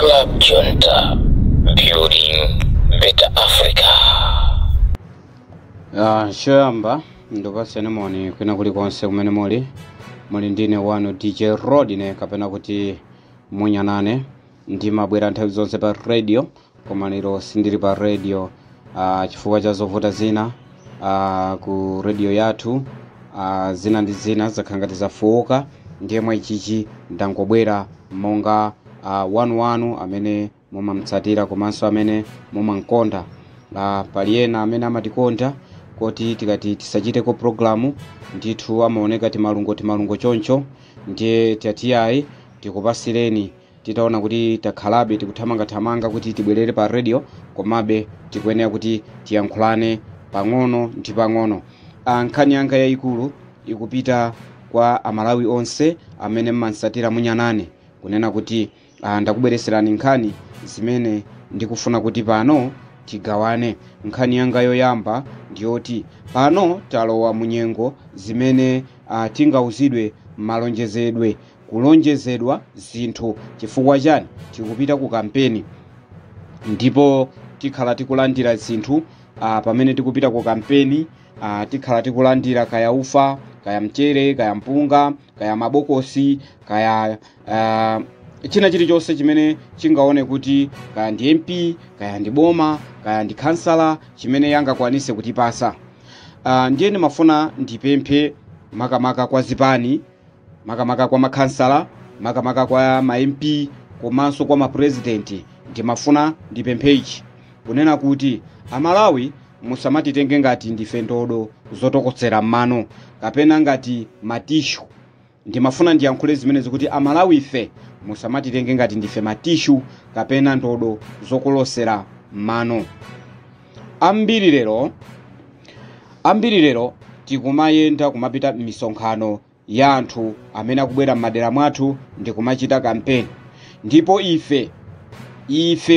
Club Junta, building better Africa. Shamba ndopasi anemoni kwina kulikonse kumene muli ndine wanu DJ Rodine kapena kuti munyanane ndimabwera nthawi zonse pa radio koma lero sindili pa radio chifukwa cha zovuta zina ku radio yathu zina ndi zina zakhangati zafuuka ndiye mwa ichichi ndangobwera monga wanu amene mumamtsatira komanso amene mumamkonda pali ena amene amatikonda kuti tikati tisachiteko programu ndithu amaoneka timalungo choncho ndiye tatiyayi tikupasireni titaona kuti takhalabe tikuthamanga kuti tibwerere pa radio komabe tikuyenera kuti tiyankhulane pang'ono ndi pang'ono. Nkhani yanga yayikulu ikupita kwa amalawi onse amene mmansatira munyanane kunena kuti ndakubwereserani nkhani zimene ndikufuna kuti pano tigawane. Nkhani yanga yoyamba ndiyoti pano talowa munyengo zimene tingauzidwe malonjezedwe kulonjezedwa zinthu chifukwa chani tikupita ku kampeni ndipo tikhala tikulandira zinthu pamene tikupita ku kampeni tikhala tikulandira kaya ufa kaya mchere kaya mpunga kaya mabokosi kaya china chilichonse chimene chingaone kuti kaya ndi MP kaya ndi boma kaya ndi kansala chimene yangakwanise kutipasa. Ndiye ndimafuna ndipemphe makamaka kwa zipani, makamaka kwa makansala, makamaka kwa ma MP komanso kwa ma president ndimafuna ndipemphe ichi kunena kuti amalawi musamatitenge ngati ndife ndodo zotokotsera mmano kapena ngati matishu. Ndimafuna ndiyankhule zimene zikuti amalawi ife musamatitenge ngati ndife matishu kapena ndodo zokolosera mmano. Ambiri lero tikumayenda kumapita misonkhano ya anthu amene akubwera m'madera mwathu ndi kumachita kampeni ndipo ife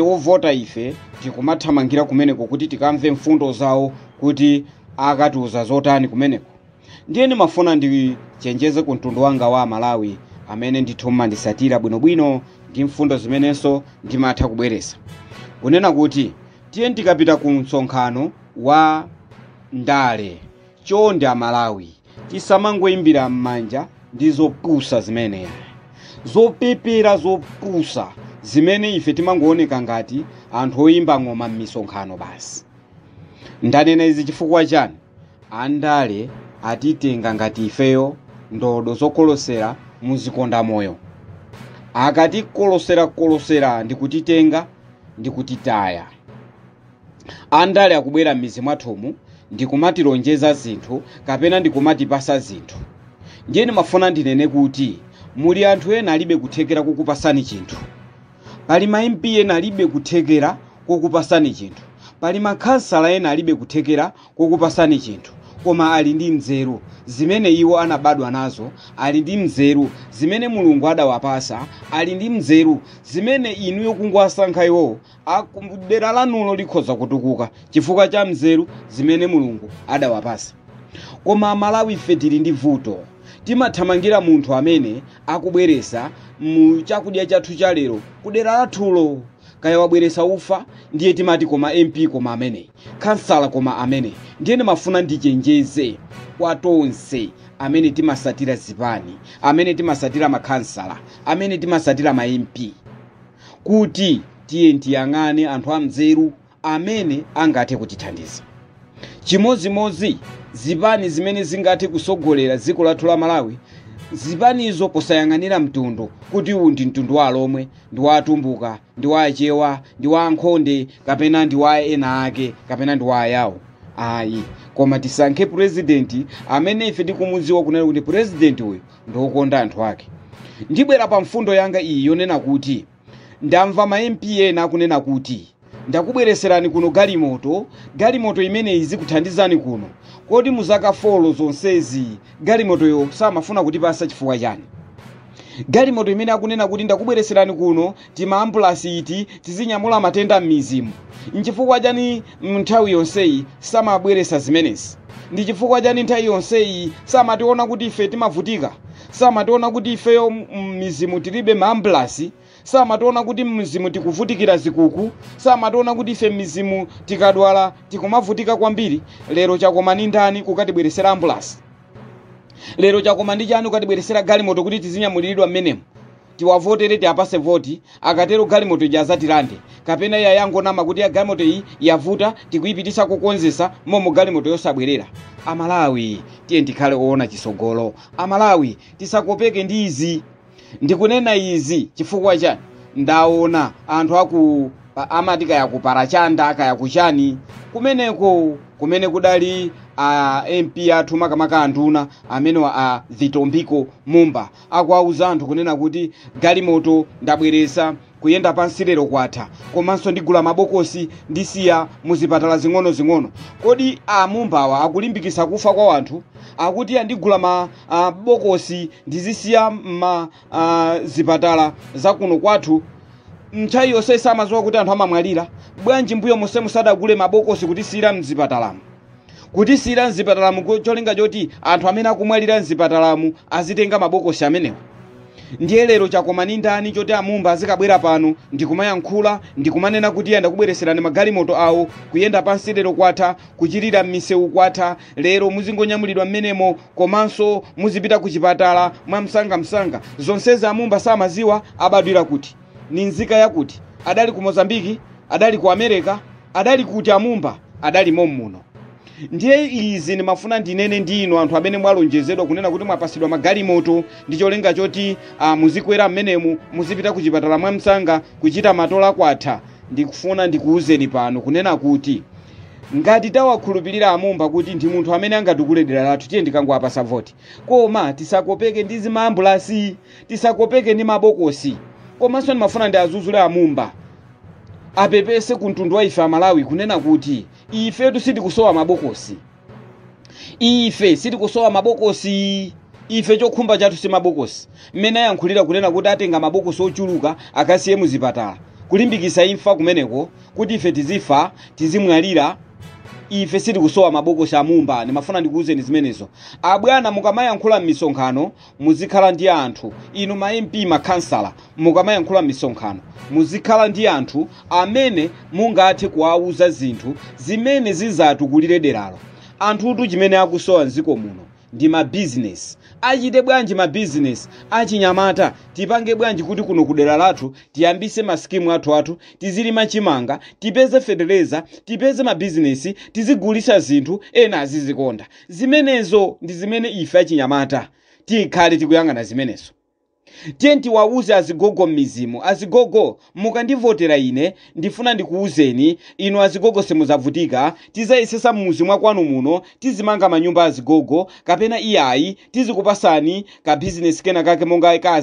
ovota ife tikumathamangira kumeneko kuti tikamve mfundo zawo kuti akatiuza zotani kumeneko. Ndiye ndimafuna ndichenjeze ku mtundu wanga wa Malawi amene ndithu mandisatira bwinobwino ndi mfundo zimenenso ndimatha kubweresa kunena kuti tiye tikapita ku msonkhano wa ndale chonde amalawi tisamangoyimbira m'manja ndi zopusa zimene zopepera zopusa zimene ife timangooneka ngati anthu oyimba ng'oma m'misonkhano basi. Ndanena izi chifukwa chani andale atitenga ngati ifeyo ndodo zokolosera muzikonda moyo. Akati kolosera ndikutitenga ndikutitaya. Andale akubwera m'mizi mwathumu ndikumatilonjeza zinthu kapena ndikumatipasa zinthu. Ndiye ndimafuna ndinene kuti muli anthu ena alibe kuthekera kukupasani chinthu. Pali ma MP ena alibe kuthekera kukupasani chinthu. Pali makansala ena alibe kuthekera kukupasani chinthu. Koma ali ndi mzeru zimene iwo anabadwa nazo, ali ndi mzeru zimene Mulungu adawapasa, ali ndi mzeru zimene inuyo kungwasankha iwo akudera lanulo likhoza kutukuka chifukwa cha mzeru zimene Mulungu adawapasa. Koma Malawi ife tili ndi vuto, timathamangira munthu amene akubweresa mu chakudya chathu cha lero kudera lathulo. Kaya wabweresa ufa ndiye timati koma MP koma amene, kansala koma amene. Ndiye ndimafuna ndichenjeze kwa tonse amene timasatira zipani, amene timasatira makansala, amene timasatira ma MP kuti tiye tiyang'ane anthu amzeru amene angathe kutithandiza. Chimozimozi zipani zimene zingathe kusogolera dziko lathu la Malawi, zipanizo posayang'anira mtundu kuti uwu ndi mtundu wa alomwe, ndi wa atumbuka, ndi wa achewa, ndi wa ankhonde kapena ndi wa ena ake kapena ndi wa ayawo. Ayi, koma tisankhe president amene ife tikumudziwa kunena kuti president uyu ndokonda anthu ake. Ndibwera pa mfundo yanga iyi yonena kuti ndamva ma MP ena akunena kuti ndakubwereserani kuno galimoto imene izikuthandizani kuno. Kodi muzaka 4 zonsezi galimoto yo samafuna kutipasa chifukwa chani? Galimoto imene akunena kuti ndakubwereserani kuno tima ambulance iti tizinyamula matenda m'mizimu. Nchifukwa chani nthawi yonseyi samabweresa zimenezi? Ndi chifukwa chani nthawi yonseyi samationa kuti ife timavutika? Samationa kuti ifeyo m'mizimu tilibe ma ambulance? samationa kuti mmizimu tikuvutikira zikuku, samationa kuti ife mmizimu tikadwala tikumavutika kwambiri. Lero chakoma ni ndani kukatibweresera ambulance? Lero chakoma ndi chani kukatibweresera galimoto kuti tizinyamuliridwa mmenemu? Tiwavotere tiapase voti, akatero galimoto jazatilande. Kapena ya yango nama kuti ya galimoto iyi yavuta tikuipitisa kukonzesa momo galimoto yosabwerera. Amalawi tiye ndikhale oona chisogolo. Amalawi tisakopeke ndi izi. Ndikunena izi chifukwa chani? Ndaona anthu aku amatika yakuparachanda kayakuchani kumene kudali MP athu makamaka anduna amene wa Vitombiko Mumba akuauza anthu kunena kuti galimoto ndabweresa kuyenda pansi lero kwatha, komanso ndigula mabokosi ndisiya muzipatala zing'ono. Kodi Mumbawa akulimbikisa kufa kwa anthu? Akuti andigula mabokosi ndizisiya zipatala zakuno kwathu. Mchayi yonse samazowa kuti anthu amamwalira. Bwanji mbuyo monse musadagule mabokosi kuti siyira mzipatalamu? Kuti siyira mzipatalamu cholinga choti anthu amene akumwalira mzipatalamu azitenga mabokosi amenewa. Ndiye lero chakoma ni ndani choti Amumba azikabwera pano ndikumayankhula ndikumanena kuti yenda kubwereserani magalimoto awo kuyenda pansi lero kwatha, kuchirira m'misewu kwatha. Lero muzingonyamulidwa mmenemo, komanso muzipita ku chipatala mwamsanga. Zonsezi Amumba samaziwa abadwira kuti ni nzika yakuti, adali ku Mozambiki, adali ku America, adali kuti Amumba adali muno. Ndiye izi nimafuna ndinene ndino anthu amene mwalonjezedwa kunena kuti mwapasidwa magalimoto ndi cholinga choti muzikwera mmenemu muzipita ku chipatala mwamsanga kuchita matola kwatha. Ndikufuna ndikuuzeni pano kunena kuti ngati tawakhulupirira Amumba kuti ndi munthu amene angatukule dera lathu, tiye ndikangowapasa voti. Koma tisakopeke ndi zimambulasi, tisakopeke ndi mabokosi. Komanso nimafuna ndi azuzule Amumba apepese kuntundu wa ife Amalawi kunena kuti ife sitikusowa mabokosi. Ife sitikusowa mabokosi. Ife chokhumba chathu si mabokosi. Mmene ayankhulira kunena kuti atenga mabokosi ochuluka akasiye muzipatala kulimbikisa imfa kumeneko kuti ife tizifa tizimwalira. Ife sitikusowa mabokosi Amumba. Nimafuna ndikuuzeni zimenezo. Abwana mukamayankhula m'misonkhano muzikhala ndi anthu. Inu ma MP makansala mukamayankhula m'misonkhano muzikhala ndi anthu amene mungathe kuwauza zinthu zimene zizatukulire deralo. Anthutu chimene akusowa nziko muno ndi ma business. Achite bwanji ma business achinyamata, tipange bwanji kuti kuno kudera lathu tiyambise maskimu athu tizilima chimanga, tipeze fertilizer, tipeze ma business, tizigulisa zinthu ena azizikonda. Zimenezo ndi zimene ife achinyamata tikhale tikuyang'ana zimenezo. Tiye tiwauze azigogo m'mizimu. Azigogo mukandivotera ine ndifuna ndikuuzeni inu azigogo semuzavutika. Tizayesesa mmuzi mwakwanu muno tizimanga manyumba azigogo, kapena iyayi tizikupasani ka business kena kake monga ka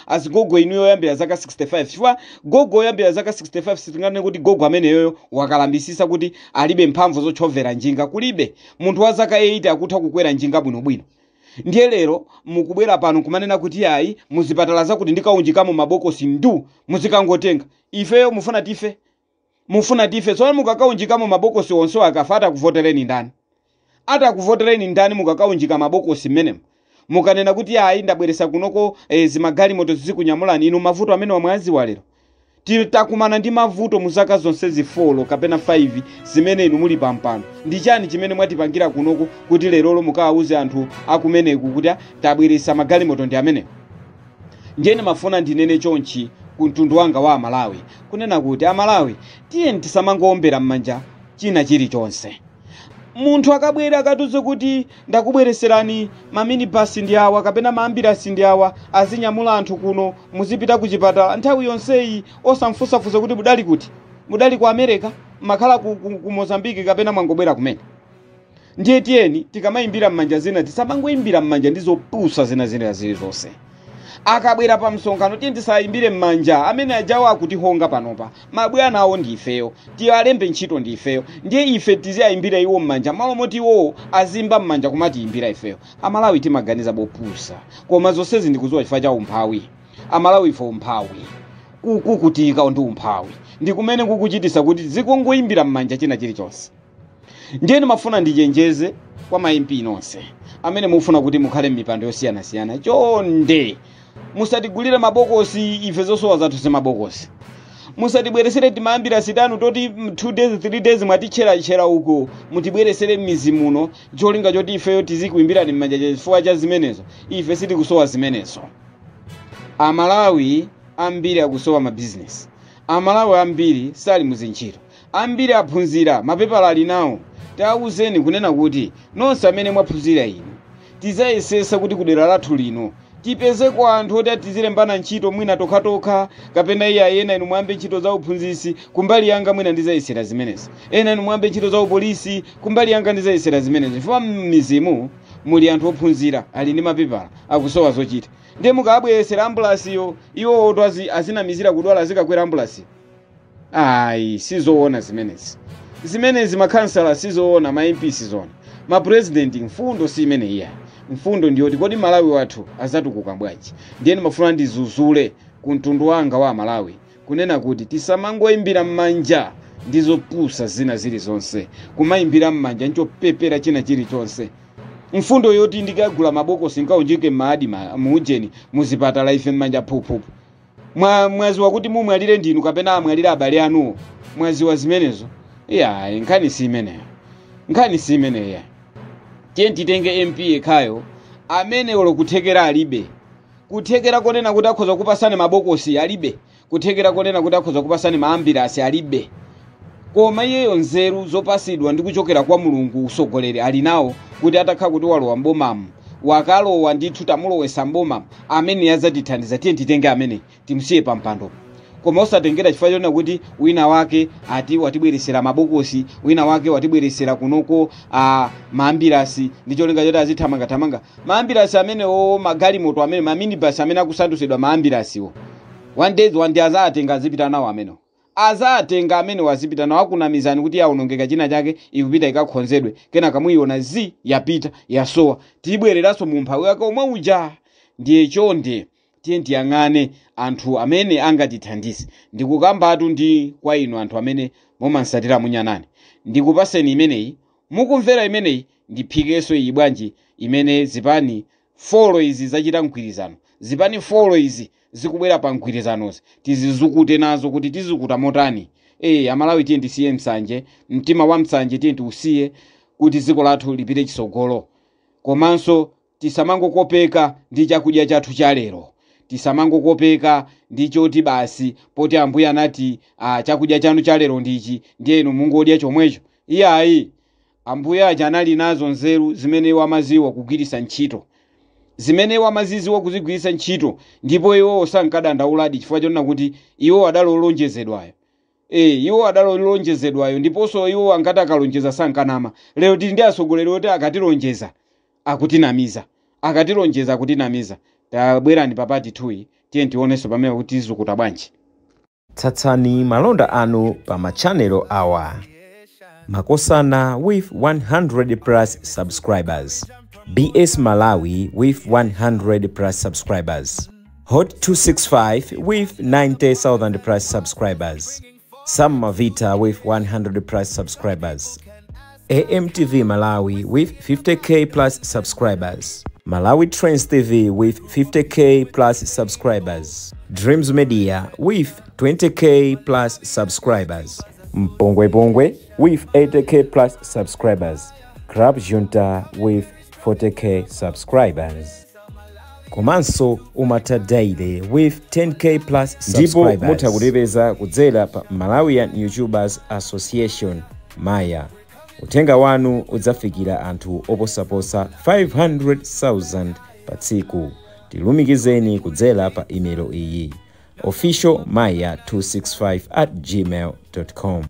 azigogo inu yoyambira zaka 65. Chifukwa gogo yoyambira zaka 65 sitingane kuti gogo amene yoyo wakalambisisa kuti alibe mphamvu zochovera njinga. Kulibe munthu wa zaka 80 akutha kukwera njinga bwinobwino. Ndiye lero mukubwera pano kumanena kuti yayi muzipatala zakuti ndikaunjikamo mabokosi ndu muzikangotenga. Ifeyo mufuna tife? Mufuna tife. So mukakaunjikamo mabokosi onse akafata kuvotereni ndani? Ata kuvotereni ndani mukakaunjika mabokosi mmenemu? Mukanena kuti yayi ndabweresa kunoko zimagalimoto zizikunyamulani, inu mavuto amene wamwaziwa lero. Titakumana ndi mavuto muzaka zonse zifolo kapena 5 zimene inu muli pampano. Ndi chani chimene mwatipangira kunoko kuti lerolo mukawauze anthu akumeneku kuti tabweresa magalimoto ndi amene? Ndiye mafuna ndinene chonchi kuntundu wanga wa Amalawi kunena kuti Amalawi tiye tisamangowombera mmanja china chilichonse. Munthu akabwera akatuze kuti ndakubwereserani maminibus ndi awa kapena maambirasi ndi awa azinyamula anthu kuno muzipita ku chipatala, nthawi yonseyi osamfusafusa kuti mudali kuti mudali ku America makhala ku Mozambiki kapena mwangobwera kumene. Ndiye tiyeni tikamayimbira mmanja zina tisamangoyimbira mmanja ndizopusa zina zilizonse. Akabwera pa msonkhano tiye tisayimbire mmanja amene ajawa akutihonga panopa. Mabwana awo ndi ifeyo, tiwalembe ntchito ndi ifeyo. Ndiye ife tiziyimbira iwo mmanja malo moti iwo azimba mmanja kumati yimbira ifeyo. Amalawi timaganiza bopusa. Koma zonsezi ndikuzowa chifukwa cha umphawi. Amalawi ifo umphawi. Kukutika ndi umphawi. Ndi kumene kukuchitisa kuti zikungoyimbira mmanja china chilichonse. Ndiye mafuna ndichenjeze kwa ma MP nonse amene mufuna kuti mukhale m'mipando yosiyana-siyana. Chonde musatigulire mabokosi ife zosowa zathu zimabokosi. Musatibweresere timayambira sitanu toti 2 days 3 days mwatichera uko mutibweresere m'mizi muno cholinga choti ifeyo tizikuimbirani m'manja chifukwa cha zimenezo. Ife sitikusowa zimenezo. Amalawi ambiri akusowa mabizinesi. Amalawi ambiri sali muzinchito. Ambiri aphunzira mapepala ali nawo. Tawuzeni kunena kuti nonse amene mwaphunzira inu tizayesesa kuti kudera lathu lino tipeze kwa anthu oti atizilembana ntchito mwina tokha kapena iye ena inu mwambe ntchito za uphunzisi kumbali yanga mwina ndizayesera zimenezi. Ena inu mwambe ntchito za upolisi kumbali yanga ndizayesera zimenezi. Chifukwa m'mizimu muli anthu ophunzira ali ndi mapepala akusowa zochita. Ndiye mukabweresera ambulasiyo iwo oto azinamizira kudwala azikakwera ambulasi. Ayi sizoona zimenezi. Zimenezi makhansala sizoona, ma MP sizoona. Ma president mfundo si imene iya. Mfundo ndiyoti kodi Malawi wathu azatukuka bwanji. Ndiye mafuna ndizuzule ku mtundu wanga wa Malawi kunena kuti tisamangoimbira mmanja ndizopusa zina zili zonse. Kumaimbira mmanja nchopepera china chili chonse. Mfundo yoti ndikagula mabokosi nkaunjike maadi muujeni muzipatala ife mmanja phuphupu. Mwazi wakuti mumwalire ndinu kapena amwalire abale anu. Mwazi wa zimenezo. Ya, nkhani si imeneyo. Nkhani si imeneyo. Tiye titenge MP ekhayo amene olokuthekera alibe. Kuthekera konena kuti akhoza kupasane mabokosi alibe. Kuthekera konena kuti akhoza kupasane maambirasi alibe. Koma iyeyo nzeru zopasidwa ndi kuchokera kwa Mulungu usogoleri ali nawo kuti atakha kuti walowa mbomamu. Wakalowa ndithu tamulowesa mbomamu amene yazatithandiza. Tiye titenge amene timsiye pampando. Koma osatengera chifukwa chona kuti wina wake ati watibweresera mabokosi, wina wake watibweresera kunoko maambirasi ndi cholinga choti azithamanga. Maambirasi amene magalimoto amene maminibus amene akusandusidwa maambirasiwo. One day azatenga azipita nawo amene. Azatenga amene wazipita nawo akunamizani kuti yaonongeka china chake ikupita ikakhonzedwe. Kena kamuiona yapita yasowa. Tibwereraso mu mphawi yake omwe uja. Ndiye chonde tiye tiyang'ane anthu amene angatithandize. Ndikukambatu ndi kwa inu anthu amene mumansatira munyanani. Ndikupaseni imeneyi, mukumvera imeneyi, ndiphikeso iyi bwanji imene zipani folo izi zachita mgwirizano. Zipani folo izi zikubwera pa mgwirizanozi. Tizizukute nazo kuti tizukuta motani. Amalawi tiye tisiye msanje, mtima wa msanje tiye tiusiye kuti dziko lathu lipite chitsogolo. Komanso tisamangokopeka ndi chakudya chathu cha lero. Tisamangokopeka ndi choti basi poti ambuya anati chakudya chanu cha lero ndichi ndiye inu mungodya chomwecho. Iyayi ambuya aja anali nazo nzeru zimene wamaziwa kugwiritsa ntchito. Zimene wamaziziwa kuzigwiritsa ntchito ndipo iwo sankadandauladi chifukwa chona kuti iwo adalolonjezedwayo. Iwo adalolonjezedwayo ndiponso iwo angati akalonjeza sankanama. Lero tili ndi asogoleri oti akatilonjeza akutinamiza. Akatilonjeza akutinamiza. Tabwerani papati thuyi tiye tionenso pamene kuti zukuta bwanji. Tsatsani malonda anu pa machanelo awa. Makosana with 100 plus subscribers. BS Malawi with 100 plus subscribers. Hot 265 with 90,000 plus subscribers. Sam Mavita with 100 plus subscribers. AMTV Malawi with 50k plus subscribers. Malawi Trends TV with 50k plus subscribers. Dreams Media with 20k plus subscribers. Mpongwe Pongwe with 80k plus subscribers. Crab Junta with 40k subscribers. Komanso Umata Daily with 10k plus subscribers. Ndipo mutakulipeza kudzera pa Malawian YouTubers Association Maya. Utenga wanu udzafikira anthu oposaposa 500,000 pa tsiku. Tilumikizeni kudzera pa email iyi officialmaya265@gmail.com.